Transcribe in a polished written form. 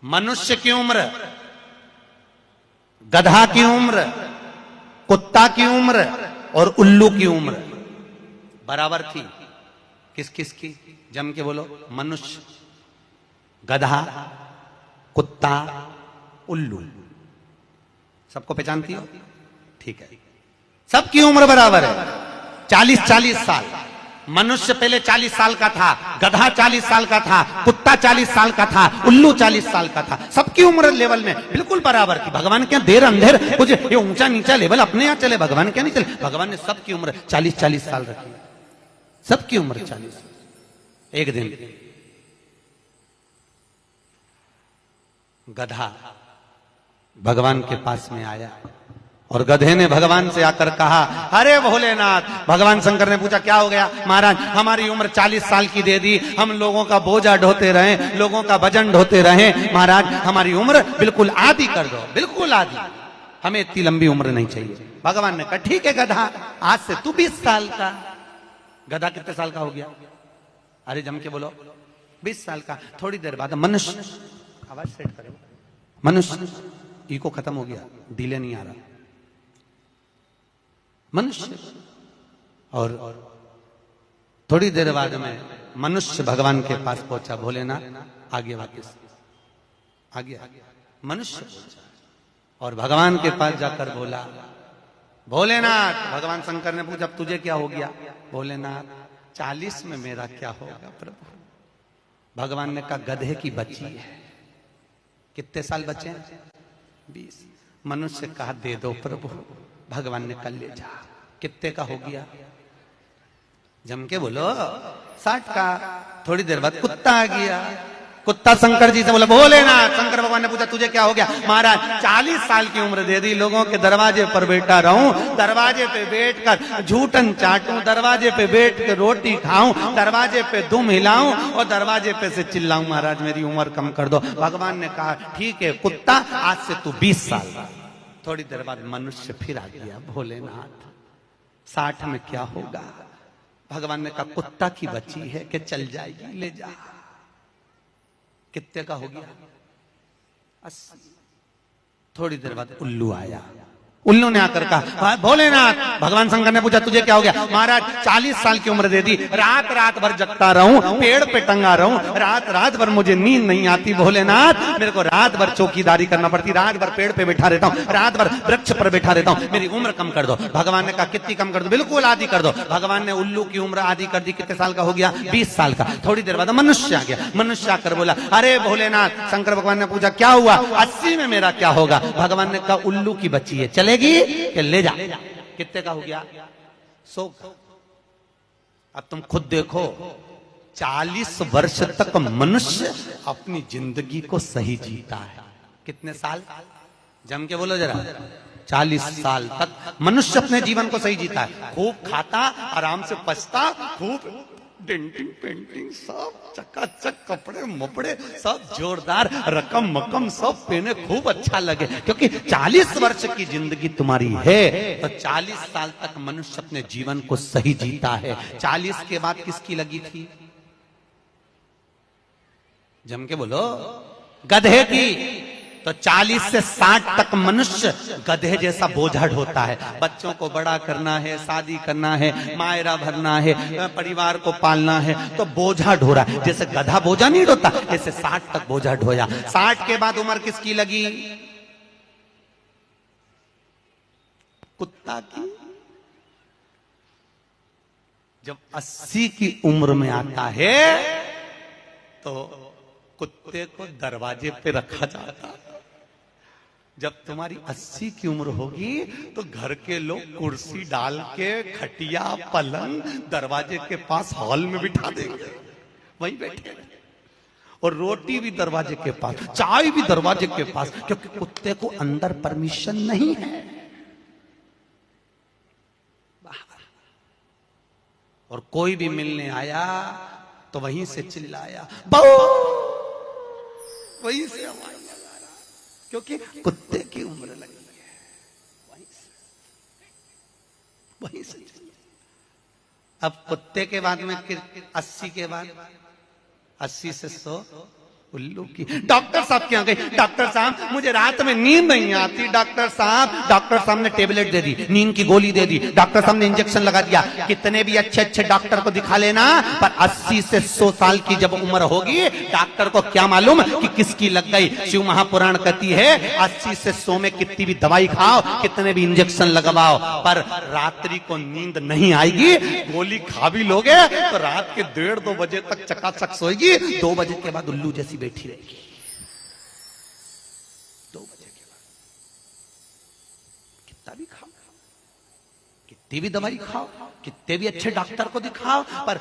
मनुष्य की उम्र, गधा की उम्र, कुत्ता की उम्र और उल्लू की उम्र बराबर थी। किस किस की? जम के बोलो। मनुष्य, गधा, कुत्ता, उल्लू। सबको पहचानती हो? ठीक है, सबकी उम्र बराबर है, 40-40 साल। मनुष्य पहले 40 साल का था, गधा 40 साल का था, कुत्ता 40 साल का था, उल्लू 40 साल का था। सबकी उम्र लेवल में बिल्कुल बराबर थी। भगवान क्या देर अंधेर कुछ ये ऊंचा नीचा लेवल अपने यहां चले, भगवान क्या नहीं चले। भगवान ने सबकी उम्र 40-40 साल रखी, सबकी उम्र 40। एक दिन गधा भगवान के पास में आया और गधे ने भगवान से आकर कहा, अरे भोलेनाथ। भगवान शंकर ने पूछा, क्या हो गया? महाराज, हमारी उम्र 40 साल की दे दी, हम लोगों का बोझा ढोते रहे, लोगों का वजन ढोते रहे, महाराज हमारी उम्र बिल्कुल आधी कर दो, बिल्कुल आधी, हमें इतनी लंबी उम्र नहीं चाहिए। भगवान ने कहा, ठीक है गधा, आज से तू 20 साल का। गधा कितने साल का हो गया? अरे जम के बोलो, 20 साल का। थोड़ी देर बाद मनुष्य, आवाज सेट करो, मनुष्य, इको खत्म हो गया, डिले नहीं आ रहा, मनुष्य। और थोड़ी देर बाद में मनुष्य भगवान के पास पहुंचा। भोलेनाथ आगे वापस आ गया, मनुष्य पहुंचा और भगवान के पास जाकर बोला, भोलेनाथ। भगवान शंकर ने पूछा, तुझे क्या हो गया? भोलेनाथ, 40 में मेरा क्या होगा प्रभु? भगवान ने कहा, गधे की बच्ची है। कितने साल बचे हैं? 20। मनुष्य कहा, दे दो प्रभु। भगवान ने कहा, ले जा। कितने का हो गया? जम के बोलो, 60 का। थोड़ी देर बाद कुत्ता आ गया। कुत्ता शंकर जी से बोला, भोलेनाथ। शंकर भगवान ने पूछा, तुझे क्या हो गया? महाराज 40 साल की उम्र दे दी, लोगों के दरवाजे पर बैठा रहूं, दरवाजे पे बैठकर झूठन चाटूं, दरवाजे पे बैठ के रोटी खाऊं, दरवाजे पे दुम हिलाऊं और दरवाजे पे से चिल्लाऊं, महाराज मेरी उम्र कम कर दो। भगवान ने कहा, ठीक है कुत्ता, आज से तू 20 साल का। थोड़ी देर बाद मनुष्य फिर आ गया। भोलेनाथ 60 में क्या होगा? भगवान ने कहा, कुत्ता की बच्ची है कि चल जाएगी, ले जा। कितने का हो गया? 80। थोड़ी देर बाद उल्लू आया। उल्लू ने आकर कहा, भोलेनाथ। भगवान शंकर ने पूछा, तुझे क्या हो गया? महाराज 40 साल की उम्र दे दी, रात रात भर जगता रहूं, पेड़ पे टंगा रहूं, रात रात भर मुझे नींद नहीं आती। भोलेनाथ मेरे को रात भर चौकीदारी करना पड़ती, रात भर पेड़ पे बैठा रहता हूं, रात भर वृक्ष पर बैठा रहता हूं, मेरी उम्र कम कर दो। भगवान ने कहा, कितनी कम कर दो? बिल्कुल आधी कर दो। भगवान ने उल्लू की उम्र आधी कर दी। कितने साल का हो गया? 20 साल का। थोड़ी देर बाद मनुष्य आ गया। मनुष्य आकर बोला, अरे भोलेनाथ। शंकर भगवान ने पूछा, क्या हुआ? 80 में मेरा क्या होगा? भगवान ने कहा, उल्लू की बच्ची है, चलेगी कि ले जा। कितने का हो गया? 100 का। अब तुम खुद देखो, 40 वर्ष तक मनुष्य अपनी जिंदगी को सही जीता है। कितने साल? जम के बोलो जरा। 40 साल तक मनुष्य अपने जीवन को सही जीता है। खूब खाता, आराम से पछता, खूब डेंटिंग पेंटिंग, सब चकाचक, कपड़े मपड़े सब जोरदार, रकम मकम सब पहने, खूब अच्छा लगे, क्योंकि 40 वर्ष की जिंदगी तुम्हारी है तो 40 साल तक मनुष्य अपने जीवन को सही जीता है। 40 के बाद किसकी लगी थी? जम के बोलो, गधे की। तो 40 से 60 तक मनुष्य गधे जैसा बोझा ढोता है। बच्चों को बड़ा करना है, शादी करना है, मायरा भरना है, परिवार को पालना है, तो बोझा ढो रहा है। जैसे गधा बोझा नहीं ढोता, ऐसे 60 तक बोझा ढोया। 60 के बाद उम्र किसकी लगी? कुत्ता की। जब 80 की उम्र में आता है तो कुत्ते को दरवाजे पे रखा जाता है। जब तुम्हारी 80 की उम्र होगी तो घर के लोग कुर्सी डाल के, खटिया पलंग दरवाजे के पास हॉल में बिठा देंगे, वहीं बैठे, और रोटी भी दरवाजे के पास, चाय भी दरवाजे के पास, क्योंकि कुत्ते को अंदर परमिशन नहीं है। और कोई भी मिलने आया तो वहीं से चिल्लाया, वहीं से आवाज लगा रहा, क्योंकि कुत्ते की उम्र लगी है। वहीं से अब कुत्ते के बाद में 80 के बाद 80 से 100, उल्लू की। डॉक्टर साहब क्या गई, डॉक्टर साहब मुझे रात में नींद नहीं आती डॉक्टर साहब। डॉक्टर साहब ने टेबलेट दे दी, नींद की गोली दे दी, डॉक्टर साहब ने इंजेक्शन लगा दिया। कितने भी अच्छे अच्छे डॉक्टर को दिखा लेना, पर 80 से 100 साल की जब उम्र होगी डॉक्टर को क्या मालूम कि किसकी लग गई। शिव महापुराण कहती है 80 से 100 में कितनी भी दवाई खाओ, कितने भी इंजेक्शन लगवाओ, पर रात्रि को नींद नहीं आएगी। गोली खा भी लोगे तो रात के 1:30-2 बजे तक चकाचक सोएगी, 2 बजे के बाद उल्लू जैसी बैठी रहेगी। 2 बजे के बाद कितना भी खाओ, कितनी भी दवाई खाओ, कितने भी अच्छे डॉक्टर को दिखाओ, पर